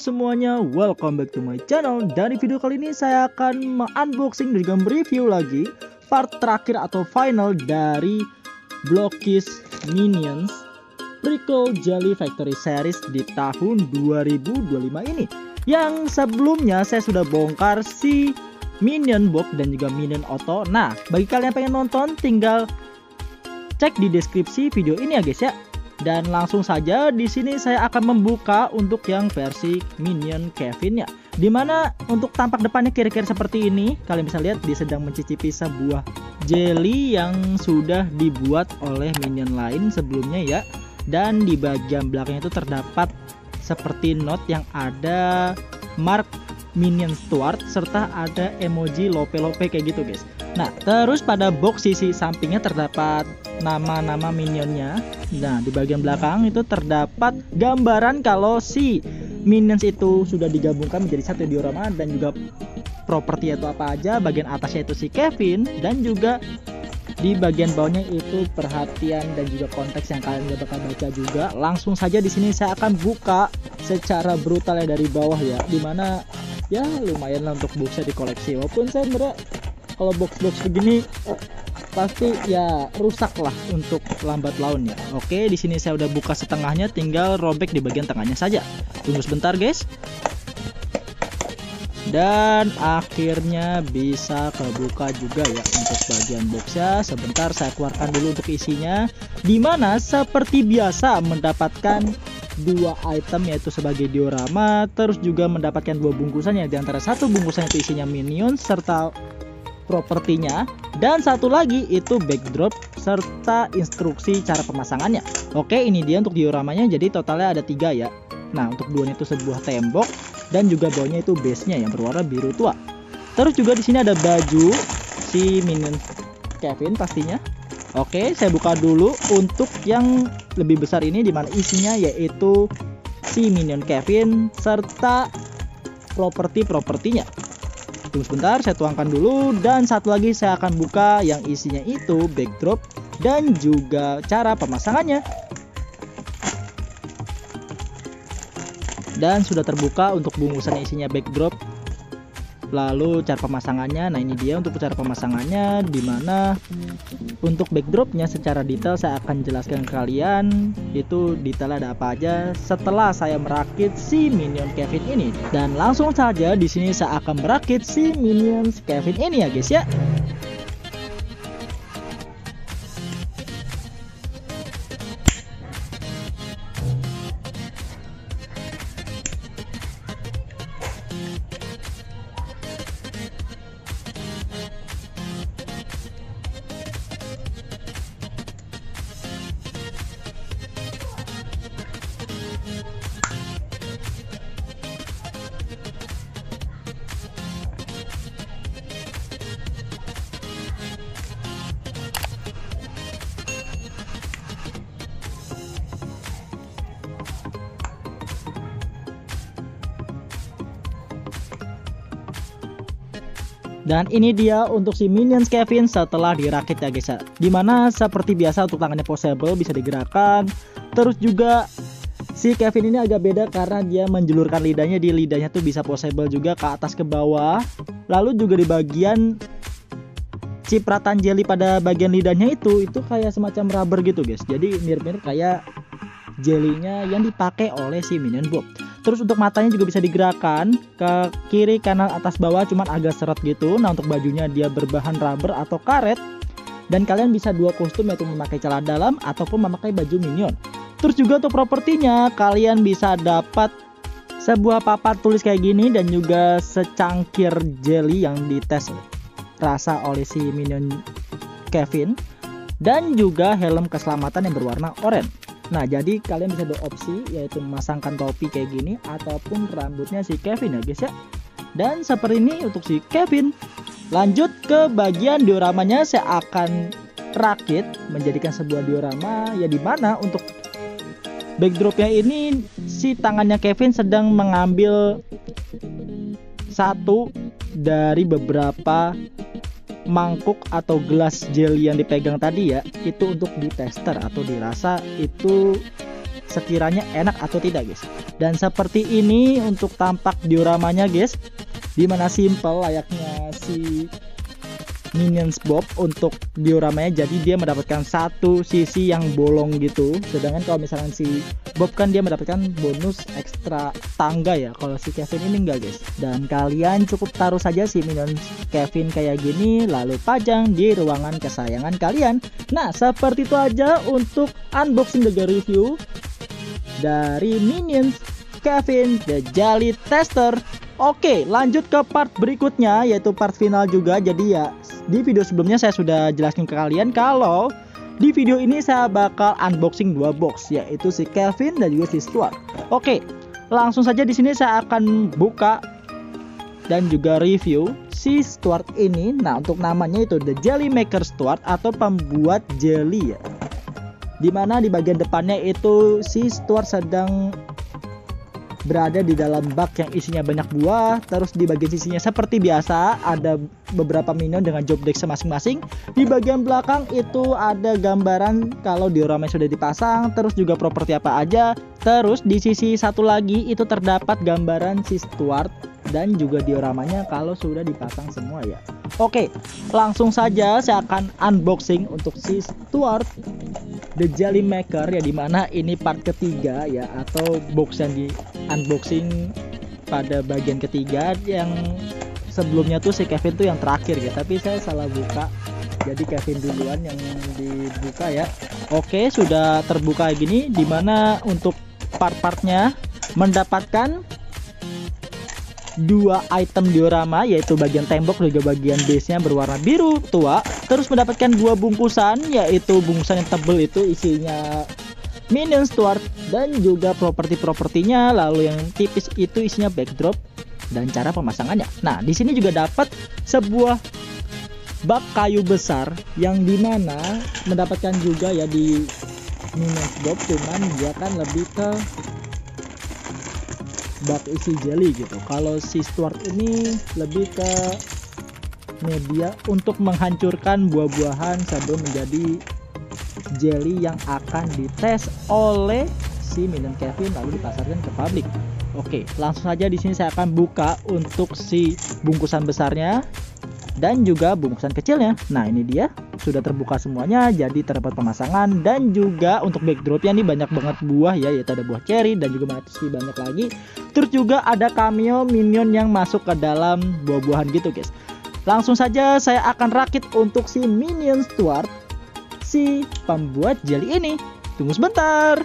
semuanya, welcome back to my channel. Dan di video kali ini saya akan unboxing dan juga mereview lagi part terakhir atau final dari Blockkiss Minions Prequel Jelly Factory Series di tahun 2025 ini. Yang sebelumnya saya sudah bongkar si Minion Box dan juga Minion Auto. Nah, bagi kalian yang pengen nonton tinggal cek di deskripsi video ini ya guys ya. Dan langsung saja di sini saya akan membuka untuk yang versi Minion Kevin ya. Dimana untuk tampak depannya kira-kira seperti ini. Kalian bisa lihat dia sedang mencicipi sebuah jelly yang sudah dibuat oleh Minion lain sebelumnya ya. Dan di bagian belakang itu terdapat seperti note yang ada mark Minion Stuart serta ada emoji lope-lope kayak gitu guys. Nah, terus pada box sisi sampingnya terdapat nama-nama minionnya. Nah, di bagian belakang itu terdapat gambaran kalau si minions itu sudah digabungkan menjadi satu diorama dan juga properti itu apa aja. Bagian atasnya itu si Kevin dan juga di bagian bawahnya itu perhatian dan juga konteks yang kalian gak bakal baca juga. Langsung saja di sini saya akan buka secara brutal ya dari bawah ya. Dimana ya lumayan lah untuk boxnya dikoleksi. Walaupun saya sebenarnya kalau box-box begini pasti ya rusak lah untuk lambat laun ya. Oke, di sini saya udah buka setengahnya, tinggal robek di bagian tengahnya saja. Tunggu sebentar guys. Dan akhirnya bisa kebuka juga ya untuk bagian boxnya. Sebentar saya keluarkan dulu untuk isinya. Dimana seperti biasa mendapatkan dua item yaitu sebagai diorama, terus juga mendapatkan dua bungkusan yang diantara satu bungkusan itu isinya minion serta propertinya, dan satu lagi itu backdrop serta instruksi cara pemasangannya. Oke, ini dia untuk dioramanya, jadi totalnya ada 3 ya. Nah, untuk duanya itu sebuah tembok dan juga bawahnya itu base-nya yang berwarna biru tua. Terus juga di sini ada baju si Minion Kevin pastinya. Oke, saya buka dulu untuk yang lebih besar ini, dimana isinya yaitu si Minion Kevin serta propertinya. Tunggu sebentar, saya tuangkan dulu. Dan satu lagi saya akan buka yang isinya itu backdrop dan juga cara pemasangannya. Dan sudah terbuka untuk bungkusan isinya backdrop, lalu cara pemasangannya. Nah, ini dia untuk cara pemasangannya, dimana untuk backdropnya secara detail saya akan jelaskan ke kalian itu detailnya ada apa aja setelah saya merakit si Minion Kevin ini. Dan langsung saja di sini saya akan merakit si Minion Kevin ini ya guys ya. Dan ini dia untuk si Minions Kevin setelah dirakit ya guys ya. Dimana seperti biasa untuk tangannya posable bisa digerakkan. Terus juga si Kevin ini agak beda karena dia menjulurkan lidahnya. Di lidahnya tuh bisa posable juga ke atas ke bawah. Lalu juga di bagian cipratan jelly pada bagian lidahnya itu kayak semacam rubber gitu guys. Jadi mirip-mirip kayak jellynya yang dipakai oleh si Minion Bob. Terus untuk matanya juga bisa digerakkan ke kiri, kanan, atas, bawah, cuman agak seret gitu. Nah, untuk bajunya dia berbahan rubber atau karet. Dan kalian bisa dua kostum, yaitu memakai celana dalam ataupun memakai baju minion. Terus juga untuk propertinya kalian bisa dapat sebuah papan tulis kayak gini dan juga secangkir jelly yang dites rasa oleh si Minion Kevin. Dan juga helm keselamatan yang berwarna oranye. Nah, jadi kalian bisa beropsi yaitu memasangkan topi kayak gini ataupun rambutnya si Kevin ya guys ya. Dan seperti ini untuk si Kevin. Lanjut ke bagian dioramanya, saya akan rakit menjadikan sebuah diorama ya, dimana untuk backdropnya ini si tangannya Kevin sedang mengambil satu dari beberapa mangkuk atau gelas jelly yang dipegang tadi ya, itu untuk ditester atau dirasa itu sekiranya enak atau tidak guys. Dan seperti ini untuk tampak dioramanya guys, dimana simple layaknya si Minions Bob untuk dioramanya, jadi dia mendapatkan satu sisi yang bolong gitu. Sedangkan kalau misalnya si Bob kan dia mendapatkan bonus ekstra tangga ya. Kalau si Kevin ini enggak guys. Dan kalian cukup taruh saja si Minions Kevin kayak gini, lalu pajang di ruangan kesayangan kalian. Nah seperti itu aja untuk unboxing dan review dari Minions Kevin the Jelly Tester. Oke, lanjut ke part berikutnya, yaitu part final juga. Jadi ya, di video sebelumnya saya sudah jelaskan ke kalian kalau di video ini saya bakal unboxing 2 box, yaitu si Kevin dan juga si Stuart. Oke, langsung saja di sini saya akan buka dan juga review si Stuart ini. Nah, untuk namanya itu The Jelly Maker Stuart atau pembuat jelly ya. Dimana di bagian depannya itu si Stuart sedang berada di dalam bak yang isinya banyak buah. Terus di bagian sisinya seperti biasa ada beberapa minion dengan job desk masing-masing. Di bagian belakang itu ada gambaran kalau diorama sudah dipasang, terus juga properti apa aja. Terus di sisi satu lagi itu terdapat gambaran si Stuart dan juga dioramanya kalau sudah dipasang semua ya. Oke, langsung saja saya akan unboxing untuk si Stuart The Jelly Maker ya, dimana ini part ketiga ya, atau box yang di unboxing pada bagian ketiga. Yang sebelumnya tuh si Kevin tuh yang terakhir ya, tapi saya salah buka, jadi Kevin duluan yang dibuka ya. Oke, sudah terbuka gini, dimana untuk part-partnya mendapatkan 2 item diorama, yaitu bagian tembok dan juga bagian base nya berwarna biru tua. Terus mendapatkan 2 bungkusan, yaitu bungkusan yang tebel itu isinya Minion Stuart dan juga properti-propertinya. Lalu yang tipis itu isinya backdrop dan cara pemasangannya. Nah, di sini juga dapat sebuah bak kayu besar yang dimana mendapatkan juga ya di Minion Bob, cuman dia kan lebih ke bak isi jelly gitu. Kalau si Stuart ini lebih ke media untuk menghancurkan buah-buahan sebelum menjadi jelly yang akan dites oleh si Minion Kevin lalu dipasarkan ke publik. Oke, langsung saja di sini saya akan buka untuk si bungkusan besarnya dan juga bungkusan kecilnya. Nah, ini dia sudah terbuka semuanya, jadi terdapat pemasangan dan juga untuk backdropnya nih banyak banget buah ya, yaitu ada buah cherry dan juga masih banyak lagi. Terus juga ada cameo minion yang masuk ke dalam buah-buahan gitu guys. Langsung saja saya akan rakit untuk si Minion Stuart, si pembuat jelly ini. Tunggu sebentar.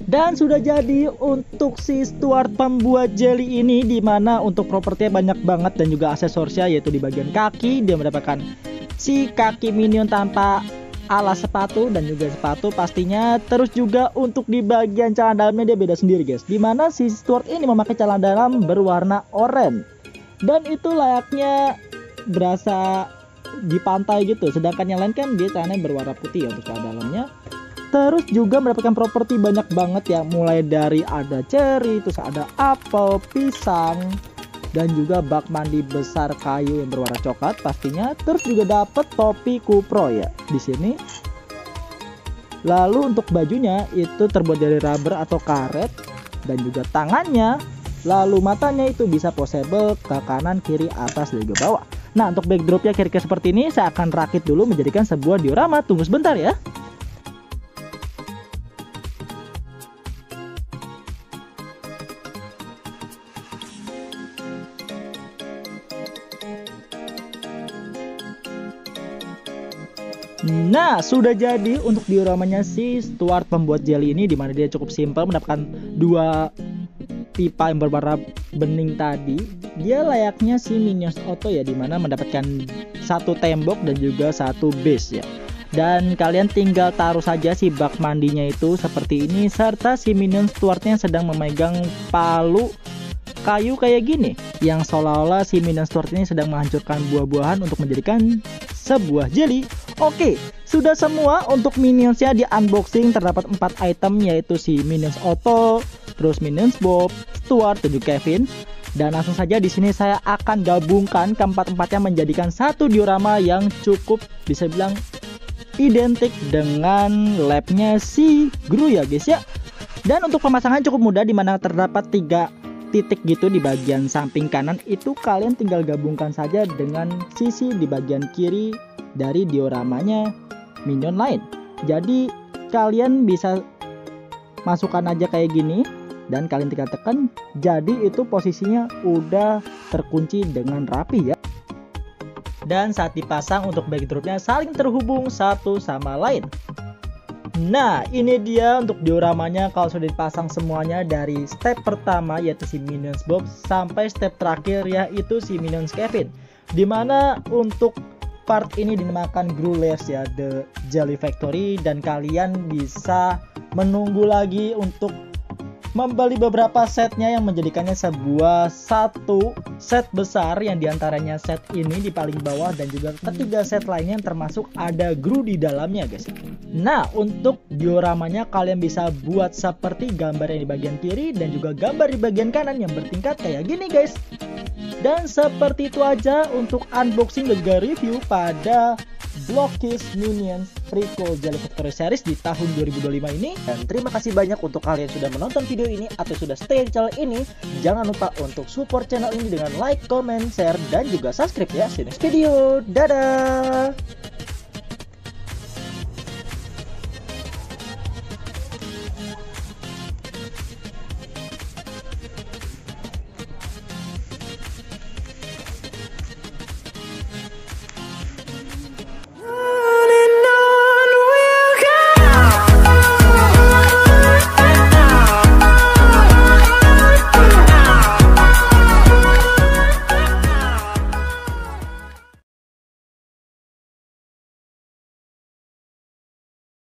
Dan sudah jadi untuk si Stuart pembuat jelly ini, dimana untuk propertinya banyak banget dan juga aksesorisnya, yaitu di bagian kaki dia mendapatkan si kaki minion tanpa alas sepatu dan juga sepatu pastinya. Terus juga untuk di bagian celana dalamnya dia beda sendiri guys, dimana si Stuart ini memakai celana dalam berwarna oranye dan itu layaknya berasa di pantai gitu, sedangkan yang lain kan dia celananya berwarna putih ya untuk celana dalamnya. Terus juga mendapatkan properti banyak banget ya, mulai dari ada cherry, terus ada apel, pisang, dan juga bak mandi besar kayu yang berwarna coklat pastinya. Terus juga dapat topi kupro ya di sini. Lalu untuk bajunya itu terbuat dari rubber atau karet dan juga tangannya. Lalu matanya itu bisa posable ke kanan, kiri, atas, dan juga bawah. Nah, untuk backdropnya kira-kira seperti ini. Saya akan rakit dulu menjadikan sebuah diorama. Tunggu sebentar ya. Nah, sudah jadi untuk dioramanya si Stuart pembuat jelly ini, dimana dia cukup simpel, mendapatkan 2 pipa yang berwarna bening tadi. Dia layaknya si Minions Auto ya, dimana mendapatkan 1 tembok dan juga 1 base ya. Dan kalian tinggal taruh saja si bak mandinya itu seperti ini, serta si minion stewardnya sedang memegang palu kayu kayak gini, yang seolah-olah si minion steward ini sedang menghancurkan buah-buahan untuk menjadikan sebuah jelly. Oke, sudah semua untuk minionsnya di unboxing. Terdapat 4 item, yaitu si minions Otto, terus minions Bob, Stuart, dan juga Kevin. Dan langsung saja di sini saya akan gabungkan keempat-empatnya menjadikan satu diorama yang cukup bisa bilang identik dengan labnya si Gru ya guys ya. Dan untuk pemasangan cukup mudah, dimana terdapat 3 titik gitu di bagian samping kanan. Itu kalian tinggal gabungkan saja dengan sisi di bagian kiri dari dioramanya minion lain. Jadi kalian bisa masukkan aja kayak gini dan kalian tinggal tekan, jadi itu posisinya udah terkunci dengan rapi ya. Dan saat dipasang untuk backdropnya saling terhubung satu sama lain. Nah, ini dia untuk dioramanya kalau sudah dipasang semuanya dari step pertama yaitu si Minions Bob sampai step terakhir yaitu si Minions Kevin. Dimana untuk part ini dinamakan Growlers ya, The Jelly Factory, dan kalian bisa menunggu lagi untuk membeli beberapa setnya yang menjadikannya sebuah satu set besar, yang diantaranya set ini di paling bawah dan juga ketiga set lainnya yang termasuk ada Gru di dalamnya guys. Nah, untuk dioramanya kalian bisa buat seperti gambar yang di bagian kiri dan juga gambar di bagian kanan yang bertingkat kayak gini guys. Dan seperti itu aja untuk unboxing dan juga review pada Blockkiss Minions Prequel Jelly Factory Series di tahun 2025 ini. Dan terima kasih banyak untuk kalian sudah menonton video ini atau sudah stay di channel ini. Jangan lupa untuk support channel ini dengan like, comment, share, dan juga subscribe ya. See you next video. Dadah.